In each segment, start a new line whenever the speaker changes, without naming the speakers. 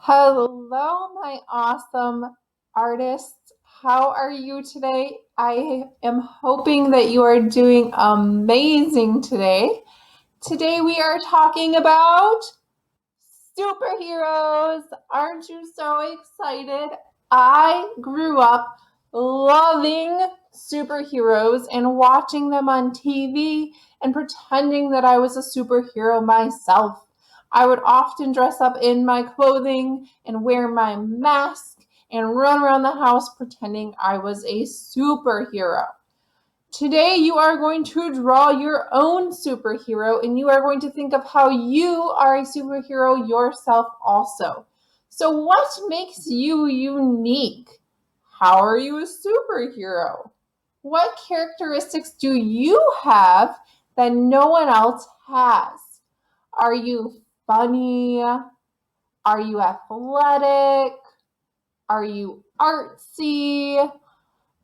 Hello, my awesome artists. How are you today? I am hoping that you are doing amazing today. Today we are talking about superheroes. Aren't you so excited? I grew up loving superheroes and watching them on TV and pretending that I was a superhero myself. I would often dress up in my clothing and wear my mask and run around the house pretending I was a superhero. Today, you are going to draw your own superhero and you are going to think of how you are a superhero yourself also. So, what makes you unique? How are you a superhero? What characteristics do you have that no one else has? Are you funny? Are you athletic? Are you artsy?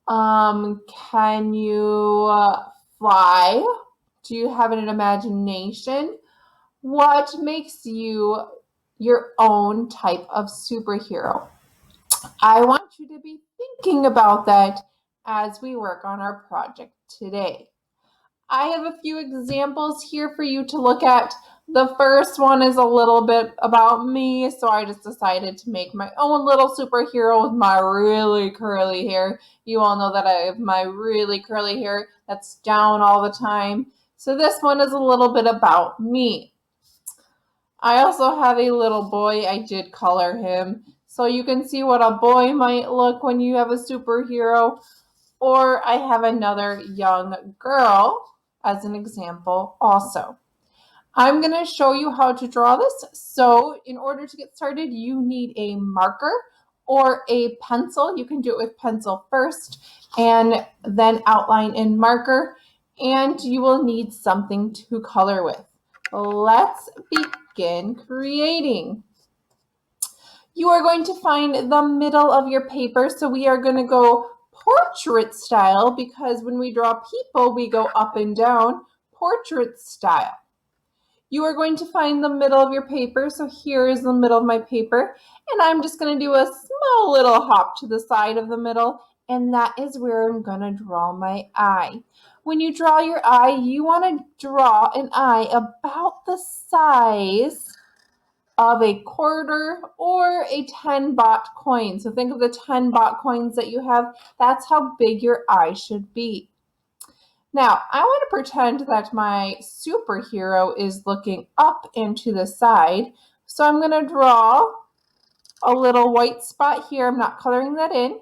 Can you fly? Do you have an imagination? What makes you your own type of superhero? I want you to be thinking about that as we work on our project today. I have a few examples here for you to look at. The first one is a little bit about me, so I just decided to make my own little superhero with my really curly hair. You all know that I have my really curly hair that's down all the time. So this one is a little bit about me. I also have a little boy. I did color him. So you can see what a boy might look when you have a superhero. Or I have another young girl as an example also. I'm going to show you how to draw this. So in order to get started, you need a marker or a pencil. You can do it with pencil first and then outline in marker. And you will need something to color with. Let's begin creating. You are going to find the middle of your paper. So we are going to go portrait style because when we draw people, we go up and down portrait style. You are going to find the middle of your paper. So here is the middle of my paper. And I'm just going to do a small little hop to the side of the middle. And that is where I'm going to draw my eye. When you draw your eye, you want to draw an eye about the size of a quarter or a 10 baht coin. So think of the 10 baht coins that you have. That's how big your eye should be. Now, I want to pretend that my superhero is looking up and to the side. So I'm going to draw a little white spot here. I'm not coloring that in.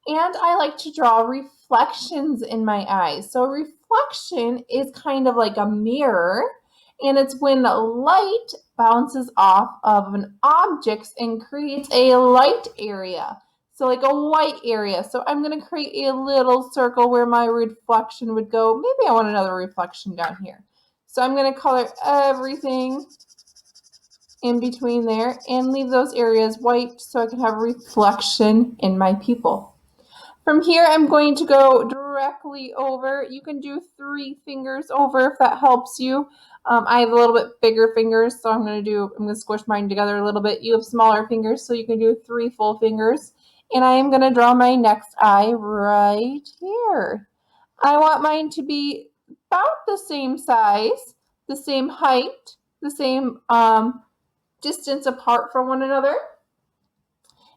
And I like to draw reflections in my eyes. So reflection is kind of like a mirror. And it's when light bounces off of an object and creates a light area. So like a white area. So I'm going to create a little circle where my reflection would go. Maybe I want another reflection down here. So I'm going to color everything in between there and leave those areas white so I can have reflection in my pupil. From here, I'm going to go directly over. You can do 3 fingers over if that helps you. I have a little bit bigger fingers, so I'm going to squish mine together a little bit. You have smaller fingers, so you can do 3 full fingers. And I am going to draw my next eye right here. I want mine to be about the same size, the same height, the same distance apart from one another.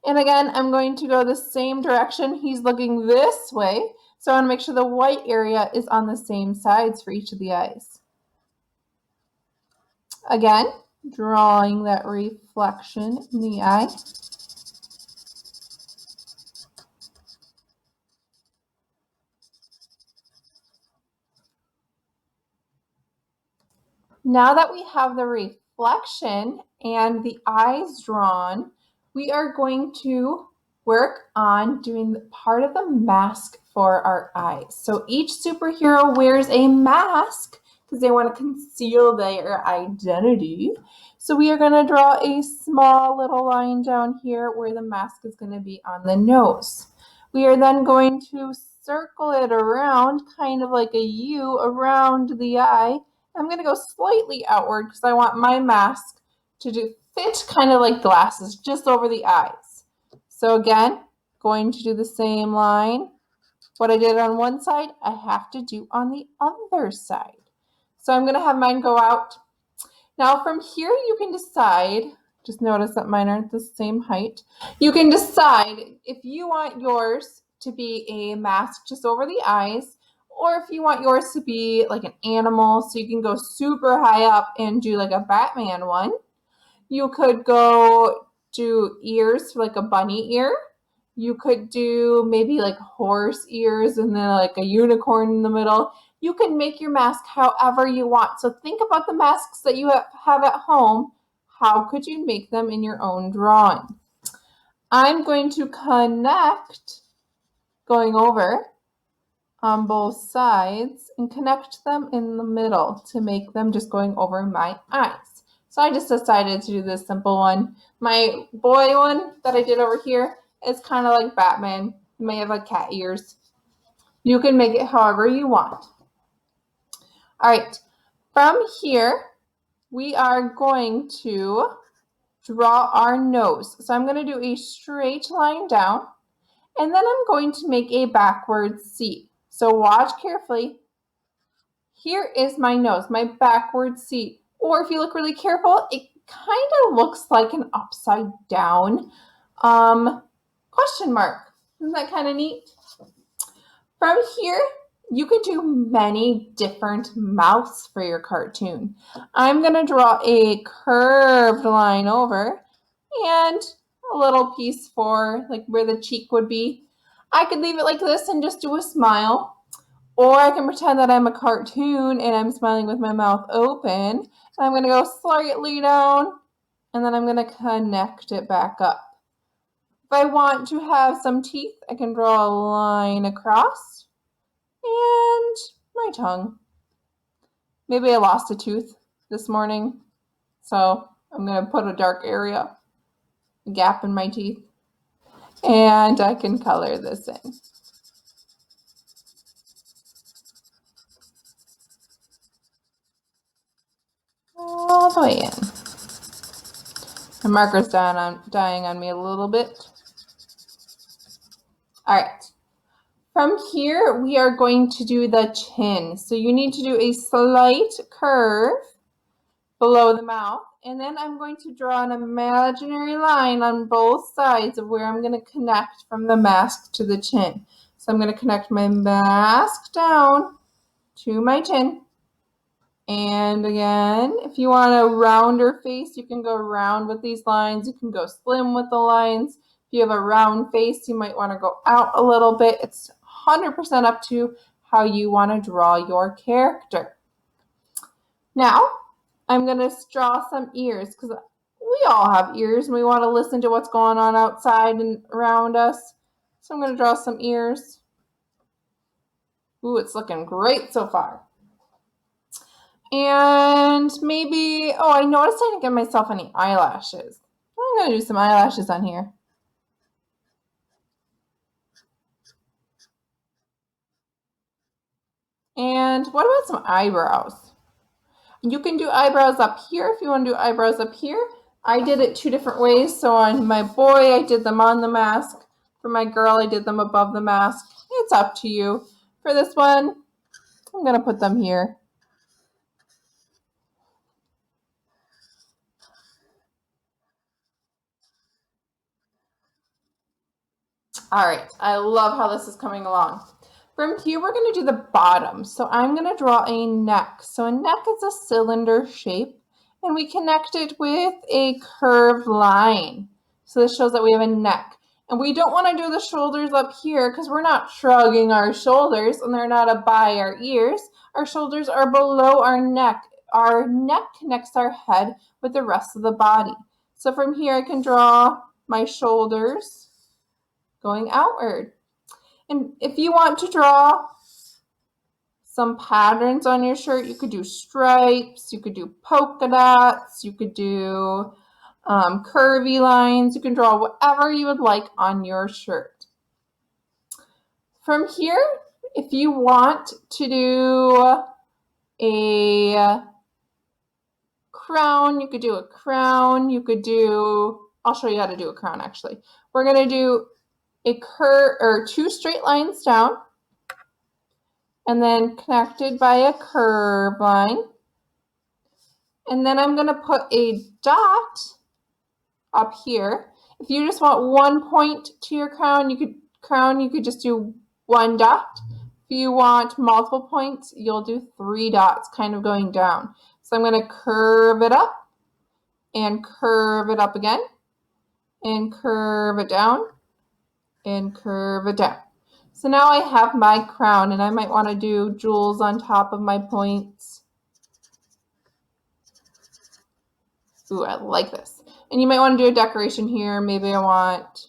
And again, I'm going to go the same direction. He's looking this way. So I want to make sure the white area is on the same sides for each of the eyes. Again, drawing that reflection in the eye. Now that we have the reflection and the eyes drawn, we are going to work on doing part of the mask for our eyes. So each superhero wears a mask because they want to conceal their identity. So we are going to draw a small little line down here where the mask is going to be on the nose. We are then going to circle it around, kind of like a U around the eye. I'm going to go slightly outward because I want my mask to fit kind of like glasses just over the eyes. So again, going to do the same line. What I did on one side, I have to do on the other side. So I'm going to have mine go out. Now from here, you can decide, just notice that mine aren't the same height. You can decide if you want yours to be a mask just over the eyes, or if you want yours to be like an animal, so you can go super high up and do like a Batman one. You could go do ears for like a bunny ear. You could do maybe like horse ears and then like a unicorn in the middle. You can make your mask however you want. So think about the masks that you have at home. How could you make them in your own drawing? I'm going to connect, going over on both sides and connect them in the middle to make them just going over my eyes. So I just decided to do this simple one. My boy one that I did over here is kind of like Batman. You may have like cat ears. You can make it however you want. All right, from here, we are going to draw our nose. So I'm going to do a straight line down, and then I'm going to make a backward C. So watch carefully. Here is my nose, my backward C. Or if you look really careful, it kind of looks like an upside down question mark. Isn't that kind of neat? From here, you could do many different mouths for your cartoon. I'm going to draw a curved line over and a little piece for like where the cheek would be. I could leave it like this and just do a smile. Or I can pretend that I'm a cartoon and I'm smiling with my mouth open. And I'm going to go slightly down and then I'm going to connect it back up. If I want to have some teeth, I can draw a line across and my tongue. Maybe I lost a tooth this morning, so I'm going to put a dark area, a gap in my teeth, and I can color this in. All the way in. The marker's dying on me a little bit. All right. From here, we are going to do the chin. So you need to do a slight curve below the mouth. And then I'm going to draw an imaginary line on both sides of where I'm going to connect from the mask to the chin. So I'm going to connect my mask down to my chin. And again, if you want a rounder face, you can go round with these lines. You can go slim with the lines. If you have a round face, you might want to go out a little bit. It's 100% up to how you want to draw your character. Now, I'm going to draw some ears because we all have ears and we want to listen to what's going on outside and around us. So I'm going to draw some ears. Ooh, it's looking great so far. And maybe, oh, I noticed I didn't give myself any eyelashes. I'm going to do some eyelashes on here. And what about some eyebrows? You can do eyebrows up here if you want to do eyebrows up here. I did it 2 different ways. So on my boy, I did them on the mask. For my girl, I did them above the mask. It's up to you. For this one, I'm going to put them here. All right, I love how this is coming along. From here, we're going to do the bottom. So I'm going to draw a neck. So a neck is a cylinder shape, and we connect it with a curved line. So this shows that we have a neck. And we don't want to do the shoulders up here because we're not shrugging our shoulders and they're not up by our ears. Our shoulders are below our neck. Our neck connects our head with the rest of the body. So from here, I can draw my shoulders going outward. And if you want to draw some patterns on your shirt, you could do stripes, you could do polka dots, you could do curvy lines. You can draw whatever you would like on your shirt. From here, if you want to do a crown. You could do a crown. You could do, I'll show you how to do a crown actually. We're going to do a curve or 2 straight lines down and then connected by a curve line. And then I'm going to put a dot up here. If you just want 1 point to your crown, you could just do 1 dot. If you want multiple points, you'll do 3 dots kind of going down. So I'm going to curve it up and curve it up again and curve it down and curve it down. So now I have my crown, and I might want to do jewels on top of my points. Ooh, I like this. And you might want to do a decoration here. Maybe I want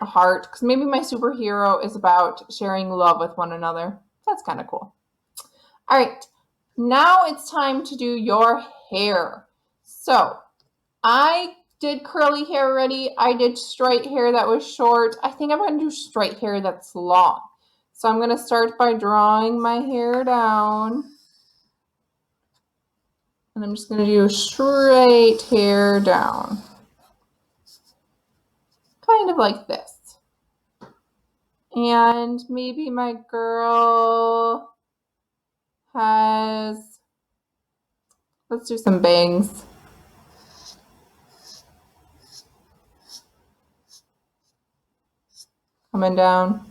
a heart, because maybe my superhero is about sharing love with one another. That's kind of cool. All right, now it's time to do your hair. So I did curly hair already. I did straight hair that was short. I think I'm going to do straight hair that's long. So I'm going to start by drawing my hair down. And I'm just going to do straight hair down. Kind of like this. And maybe my girl has, let's do some bangs. Coming down.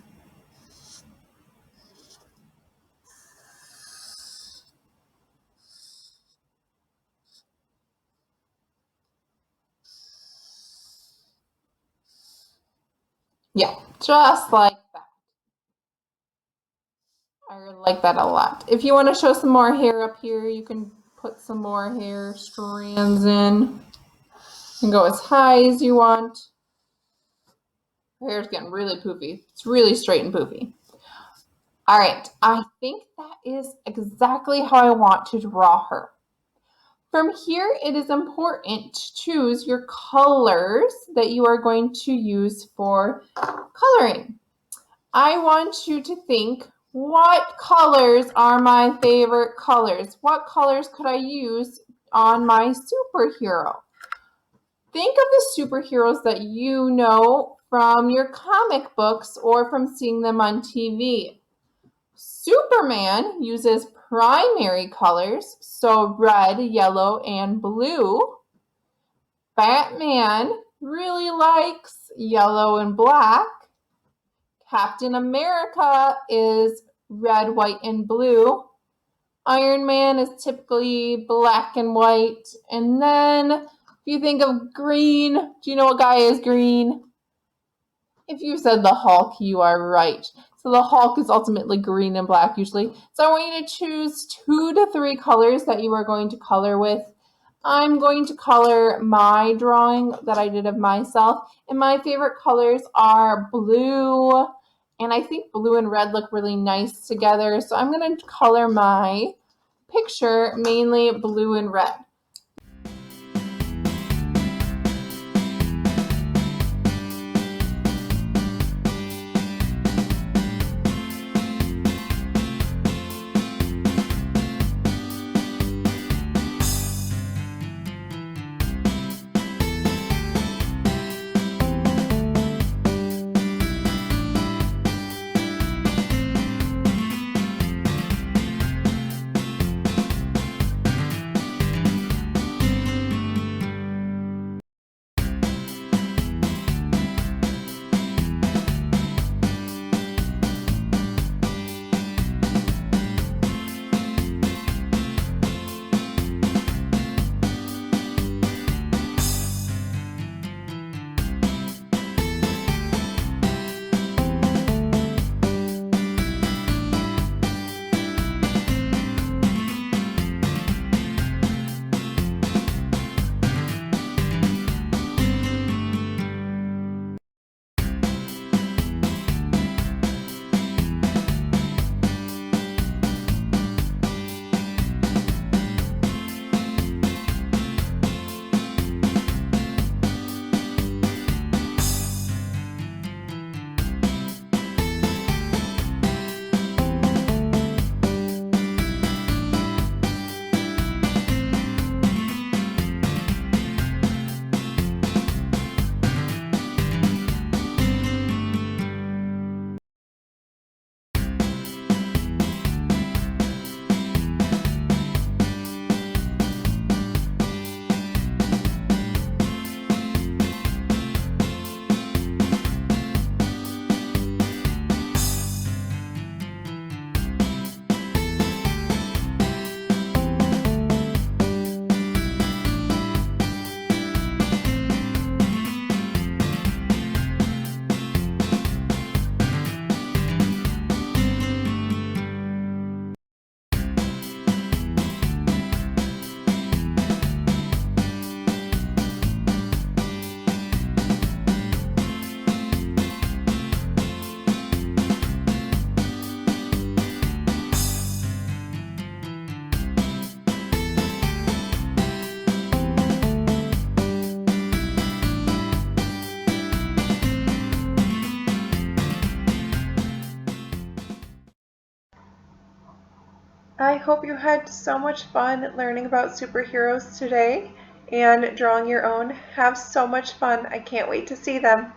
Yeah, just like that. I like that a lot. If you want to show some more hair up here, you can put some more hair strands in. You can go as high as you want. Her hair's getting really poofy. It's really straight and poofy. All right, I think that is exactly how I want to draw her. From here, it is important to choose your colors that you are going to use for coloring. I want you to think, what colors are my favorite colors? What colors could I use on my superhero? Think of the superheroes that you know from your comic books or from seeing them on TV. Superman uses primary colors, so red, yellow, and blue. Batman really likes yellow and black. Captain America is red, white, and blue. Iron Man is typically black and white. And then if you think of green, do you know what guy is green? If you said the Hulk, you are right. So the Hulk is ultimately green and black usually. So I want you to choose 2 to 3 colors that you are going to color with. I'm going to color my drawing that I did of myself. And my favorite colors are blue. And I think blue and red look really nice together. So I'm going to color my picture mainly blue and red.
I hope you had so much fun learning about superheroes today and drawing your own. Have so much fun. I can't wait to see them.